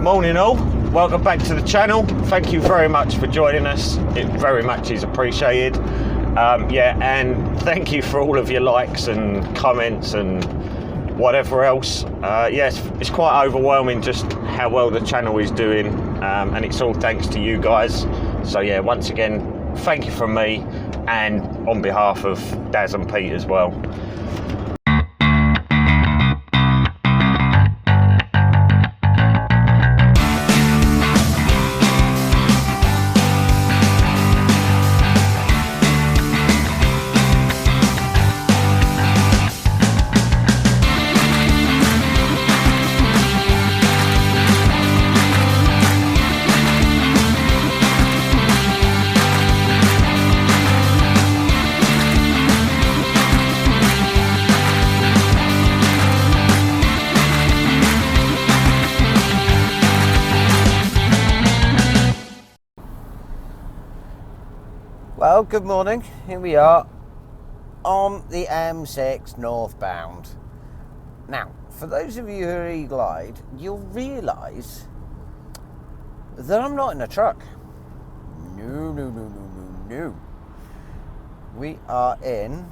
Morning all, welcome back to the channel. Thank you very much for joining us. It very much is appreciated. And thank you for all of your likes and comments and whatever else. Yes, it's quite overwhelming just how well the channel is doing, and it's all thanks to you guys. So yeah, once again, thank you from me and on behalf of Daz and Pete as well. Well, good morning. Here we are on the M6 northbound. Now, for those of you who are eagle-eyed, you'll realise that I'm not in a truck. No. We are in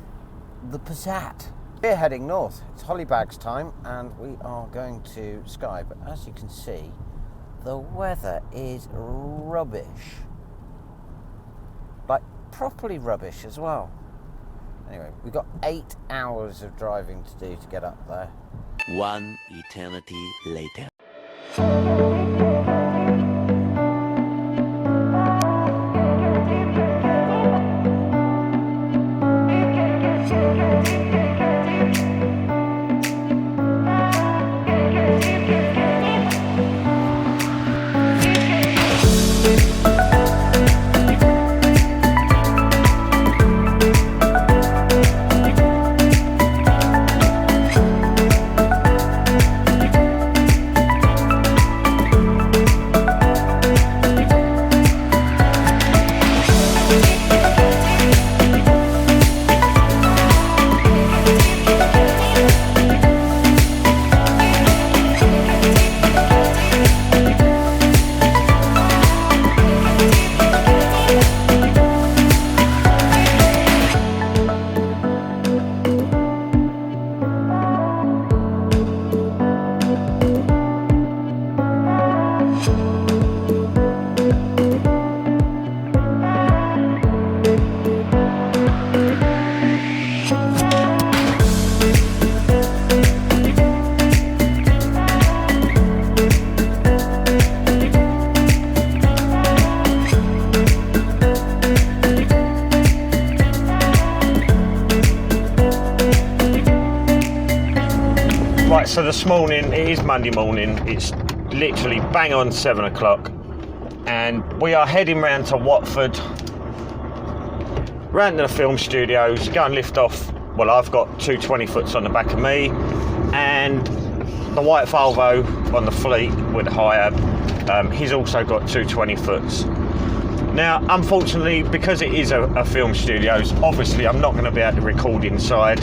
the Passat. We're heading north. It's Hollybag's time and we are going to Skye. But as you can see, the weather is rubbish. Like, properly rubbish as well. Anyway, we've got 8 hours of driving to do to get up there. One eternity later. Right, so this morning, it is Monday morning, it's literally bang on 7 o'clock and we are heading round to Watford, round to the film studios, go and lift off. Well, I've got two 20-foots on the back of me and the white Volvo on the fleet with hire, he's also got two 20-foots. Now, unfortunately, because it is a film studios, obviously I'm not going to be able to record inside.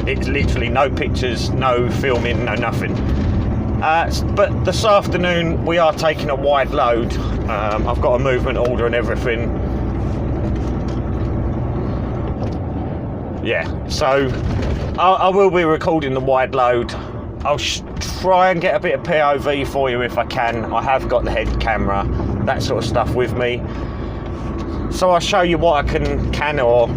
It's literally no pictures, no filming, no nothing. But this afternoon we are taking a wide load. I've got a movement order and everything. Yeah, so I will be recording the wide load. I'll try and get a bit of POV for you if I can. I have got the head camera, that sort of stuff with me. So I'll show you what I can or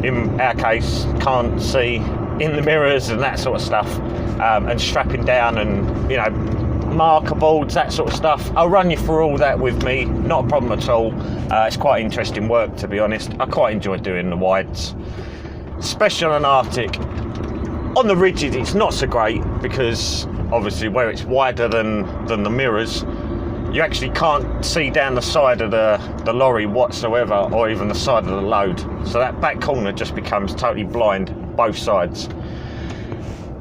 in our case can't see in the mirrors and that sort of stuff, and strapping down and, you know, marker boards, that sort of stuff. I'll run you through all that with me, not a problem at all. It's quite interesting work, to be honest. I quite enjoy doing the wides, especially on an Arctic. On the ridges it's not so great because obviously where it's wider than the mirrors, you actually can't see down the side of the lorry whatsoever, or even the side of the load. So that back corner just becomes totally blind, both sides.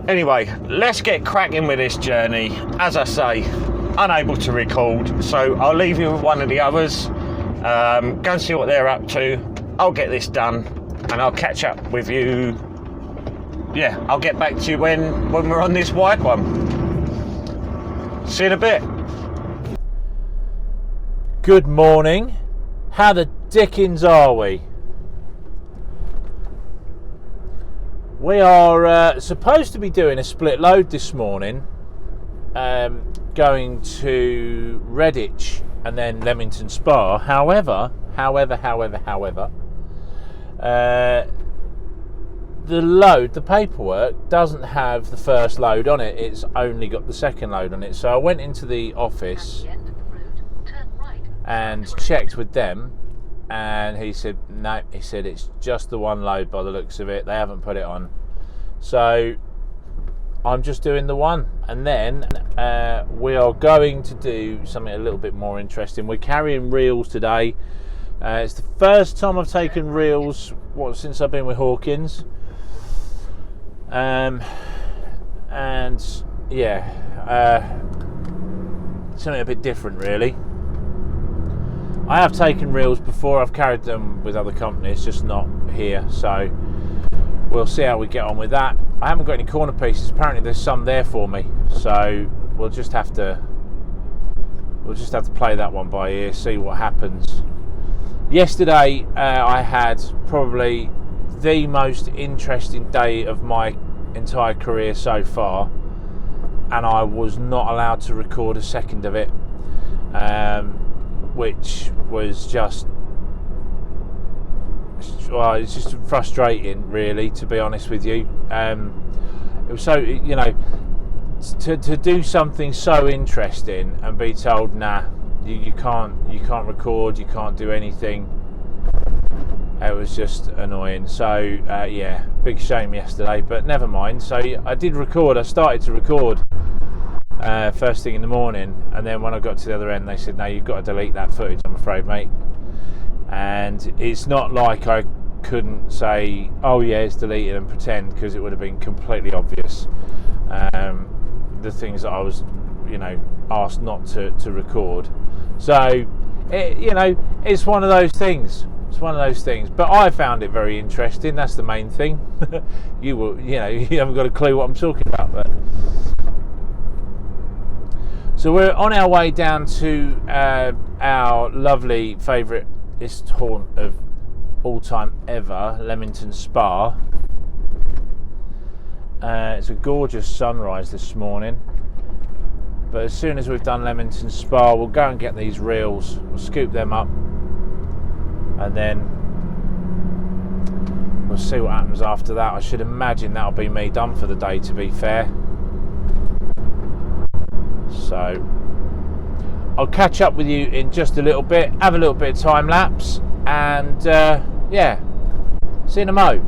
Anyway, let's get cracking with this journey. As I say, unable to record, so I'll leave you with one of the others. Go and see what they're up to. I'll get this done and I'll catch up with you. Yeah, I'll get back to you when we're on this wide one. See you in a bit. Good morning. How the dickens are we? We are supposed to be doing a split load this morning, going to Redditch and then Leamington Spa. However, the paperwork doesn't have the first load on it. It's only got the second load on it. So I went into the office and checked with them, and he said no. He said it's just the one load by the looks of it. They haven't put it on. So I'm just doing the one, and then we are going to do something a little bit more interesting. We're carrying reels today. It's the first time I've taken reels since I've been with Hawkins. And yeah, something a bit different really. I have taken reels before. I've carried them with other companies, just not here. So we'll see how we get on with that. I haven't got any corner pieces. Apparently there's some there for me, so we'll just have to play that one by ear, see what happens. Yesterday I had probably the most interesting day of my entire career so far, and I was not allowed to record a second of it, which was just, well, it's just frustrating really, to be honest with you. It was so, you know, to do something so interesting and be told, nah, you can't record, you can't do anything. It was just annoying. So yeah, big shame yesterday, but never mind. So I did record. I started to record first thing in the morning, and then when I got to the other end, they said, no, you've got to delete that footage, I'm afraid, mate. And it's not like I couldn't say, oh yeah, it's deleted, and pretend, because it would have been completely obvious. The things that I was, you know, asked not to record. So you know, it's one of those things. It's one of those things. But I found it very interesting. That's the main thing. You haven't got a clue what I'm talking about. But so we're on our way down to our lovely favouriteest haunt of all time ever, Leamington Spa. It's a gorgeous sunrise this morning. But as soon as we've done Leamington Spa, we'll go and get these reels, we'll scoop them up, and then we'll see what happens after that. I should imagine that'll be me done for the day, to be fair. So I'll catch up with you in just a little bit, have a little bit of time lapse, and yeah, see you in a mo.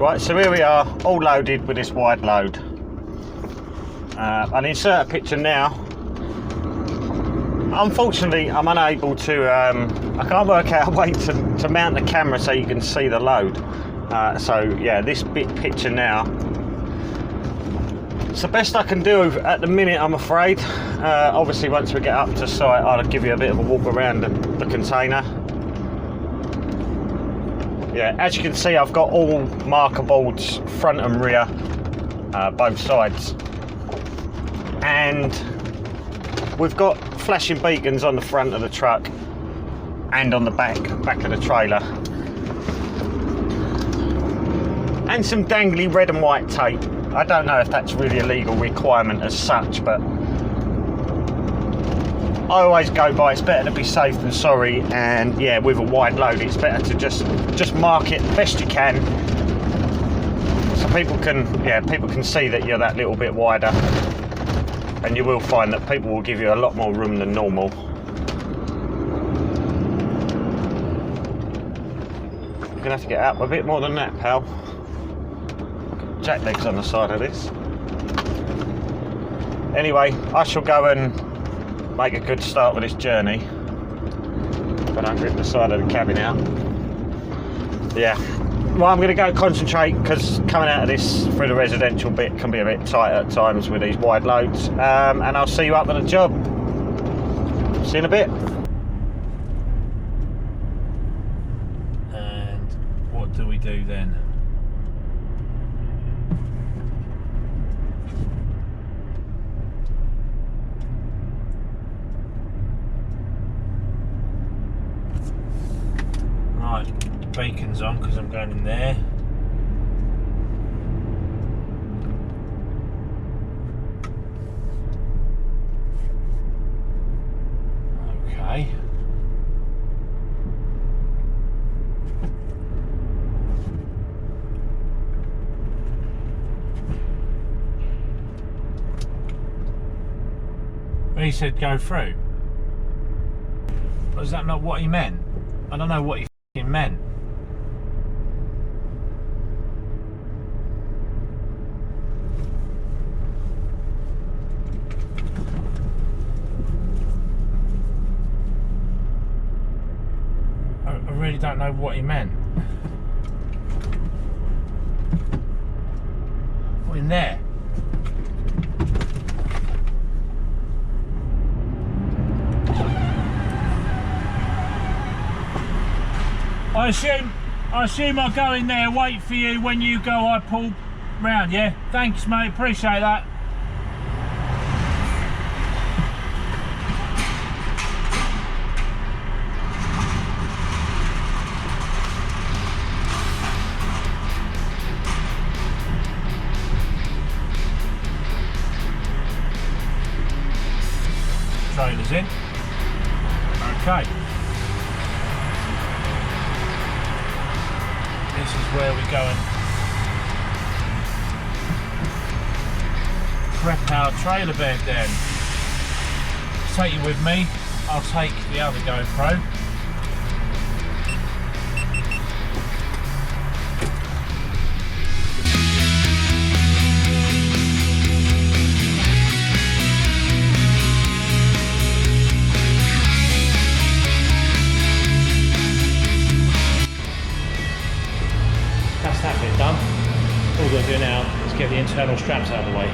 Right, so here we are, all loaded with this wide load. I'll insert a picture now. Unfortunately, I'm unable to, I can't work out a way to mount the camera so you can see the load. So yeah, this picture now, it's the best I can do at the minute, I'm afraid. Obviously, once we get up to site, I'll give you a bit of a walk around the container. Yeah, as you can see, I've got all marker boards, front and rear, both sides. And we've got flashing beacons on the front of the truck and on the back of the trailer. And some dangly red and white tape. I don't know if that's really a legal requirement as such, but I always go by it's better to be safe than sorry, and yeah, with a wide load it's better to just mark it the best you can so people can see that you're that little bit wider, and you will find that people will give you a lot more room than normal. You're gonna have to get out a bit more than that, pal. Jack legs on the side of this. Anyway, I shall go and make a good start with this journey. If I don't rip the side of the cabin out. Yeah. Well, I'm going to go concentrate, because coming out of this through the residential bit can be a bit tight at times with these wide loads. And I'll see you up at the job. See you in a bit. And what do we do then? Right, beacon's on because I'm going in there. Okay. He said go through. Is that not what he meant? I don't know what he f***ing meant. I really don't know what he meant. What in there? I assume I'll go in there, wait for you. When you go, I pull round, yeah? Thanks, mate, appreciate that. Trailer's in. Okay. This is where we go and prep our trailer bed then. Take you with me, I'll take the other GoPro. That bit done. All we're going to do now is get the internal straps out of the way.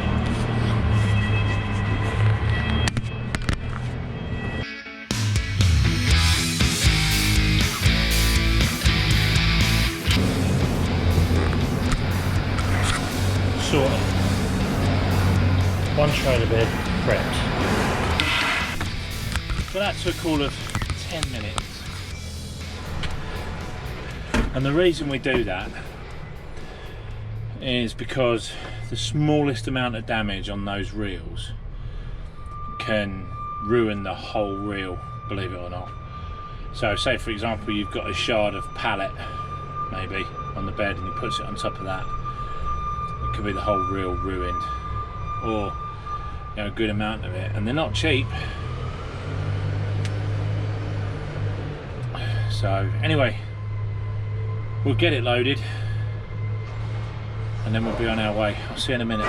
Sorted. One trailer bed prepped. So that took all of 10 minutes. And the reason we do that is because the smallest amount of damage on those reels can ruin the whole reel, believe it or not. So say for example you've got a shard of pallet maybe on the bed and you put it on top of that, it could be the whole reel ruined, or you know, a good amount of it, and they're not cheap. So anyway, we'll get it loaded and then we'll be on our way. I'll see you in a minute.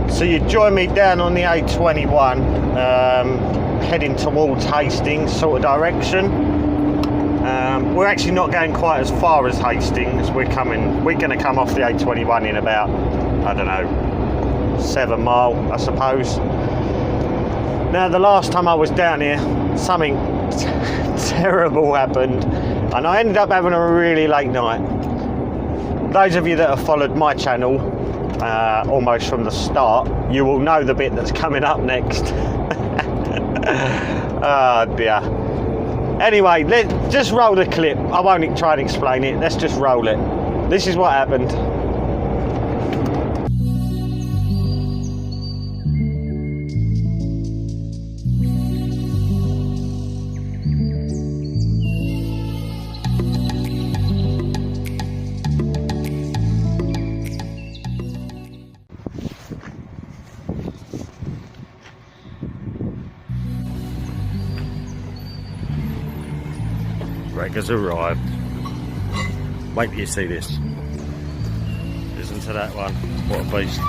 So you join me down on the A21, heading towards Hastings sort of direction. We're actually not going quite as far as Hastings. We're going to come off the A21 in about, I don't know, 7 mile, I suppose. Now, the last time I was down here, something terrible happened, and I ended up having a really late night. Those of you that have followed my channel almost from the start, you will know the bit that's coming up next. Oh dear. Anyway, let's just roll the clip. I won't try and explain it. Let's just roll it. This is what happened. Wreck has arrived. Wait till you see this. Listen to that one. What a beast.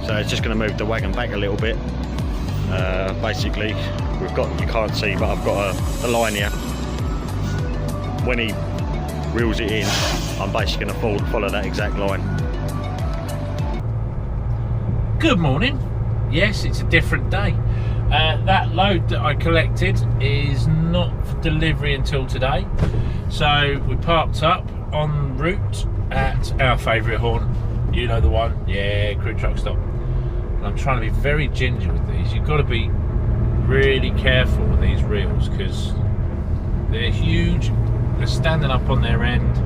So it's just going to move the wagon back a little bit. Basically, we've got, you can't see, but I've got a line here. When he reels it in, I'm basically going to follow that exact line. Good morning. Yes, it's a different day. That load that I collected is not for delivery until today. So we parked up en route at our favourite horn. You know the one. Yeah, crew truck stop. And I'm trying to be very ginger with these. You've got to be really careful with these reels because they're huge. They're standing up on their end.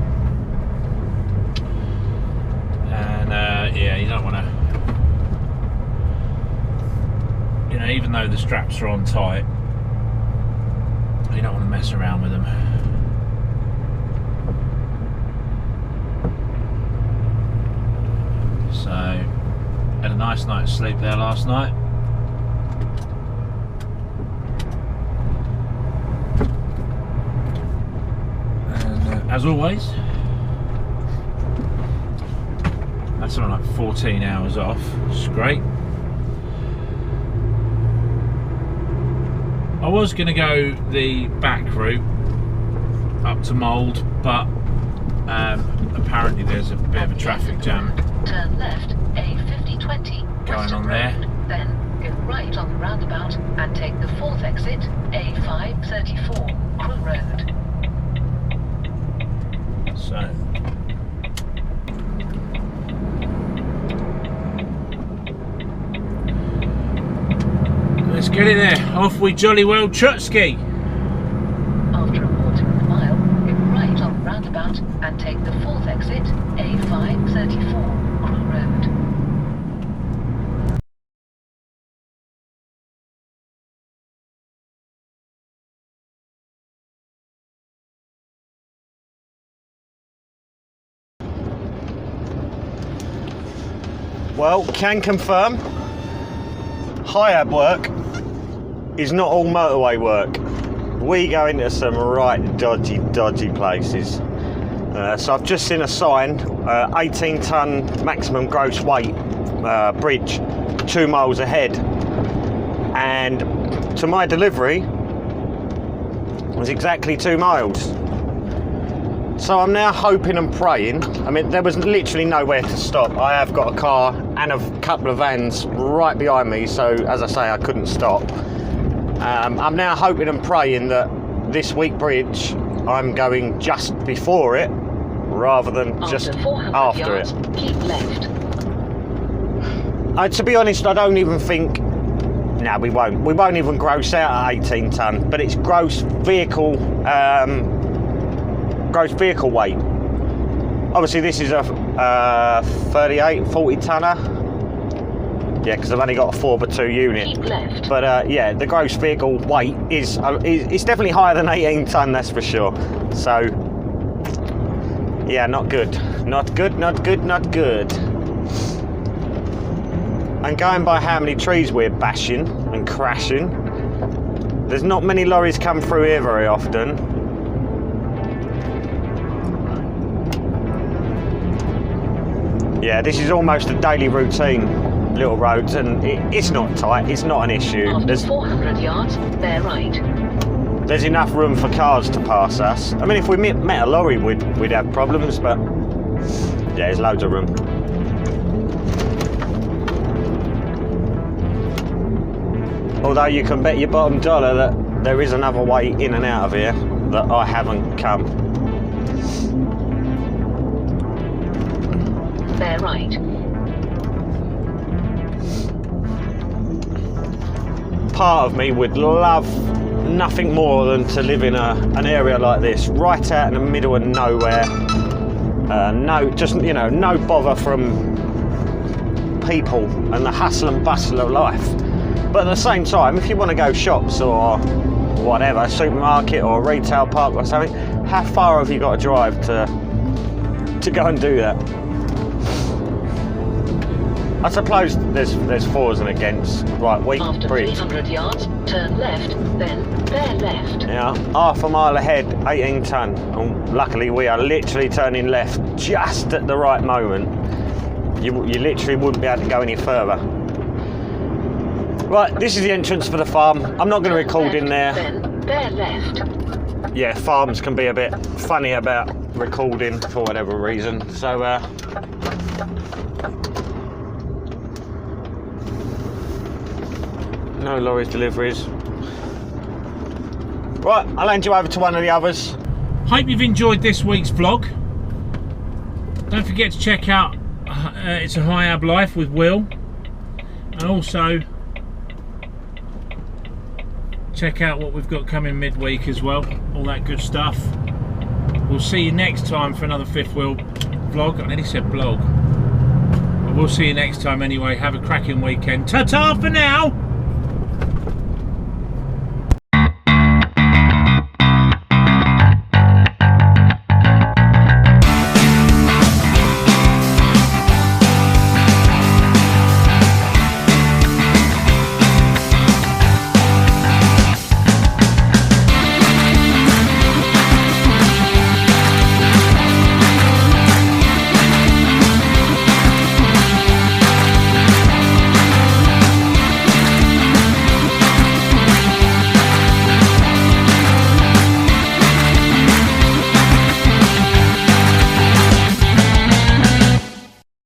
And yeah, you don't want to, you know, even though the straps are on tight, you don't want to mess around with them. So, had a nice night's sleep there last night. And as always, that's something like 14 hours off. It's great. I was going to go the back route up to Mould, but apparently there's a bit of a traffic jam. Turn left, A5020 going on there. Then go right on the roundabout and take the 4th exit, A534 Crew Road. So let's get it there. Off we jolly well trot, Skye. After a quarter of a mile, go right on the roundabout and take the 4th exit, A534 Crew Road. Well, can confirm, high-ab work is not all motorway work. We go into some right dodgy places. So I've just seen a sign, 18 tonne maximum gross weight bridge 2 miles ahead, and to my delivery was exactly 2 miles. So I'm now hoping and praying. I mean, there was literally nowhere to stop. I have got a car and a couple of vans right behind me, so as I say, I couldn't stop. I'm now hoping and praying that this week bridge, I'm going just before it rather than just after it. Keep left. To be honest, I don't even think. No, we won't. We won't even gross out at 18 tonne, but it's gross vehicle weight. Obviously, this is a 38, 40 tonner. Yeah, because I've only got a 4x2 unit. Keep left. But yeah, the gross vehicle weight is it's definitely higher than 18 tonne, that's for sure. So yeah, not good. Not good, not good, not good. And going by how many trees we're bashing and crashing, there's not many lorries come through here very often. Yeah, this is almost a daily routine, little roads, and it's not tight, it's not an issue. After 400 yards, bear right. There's enough room for cars to pass us. I mean, if we met a lorry, we'd have problems, but yeah, there's loads of room. Although you can bet your bottom dollar that there is another way in and out of here that I haven't come. Bear right. Part of me would love nothing more than to live in an area like this, right out in the middle of nowhere. No bother from people and the hustle and bustle of life. But at the same time, if you want to go shops or whatever, supermarket or retail park or something, how far have you got to drive to go and do that? I suppose there's fors and against. Right, weak After bridge. 300 yards, turn left, then bear left. Yeah, half a mile ahead, 18 tonne. And luckily we are literally turning left just at the right moment. You literally wouldn't be able to go any further. Right, this is the entrance for the farm. I'm not going to record in there. Then bear left. Yeah, farms can be a bit funny about recording for whatever reason. So, no lorries deliveries. Right, I'll hand you over to one of the others. Hope you've enjoyed this week's vlog. Don't forget to check out It's a High Ab Life with Will, and also check out what we've got coming midweek as well, all that good stuff. We'll see you next time for another Fifth Wheel vlog. I nearly said blog, but we'll see you next time anyway. Have a cracking weekend. Ta-ta for now.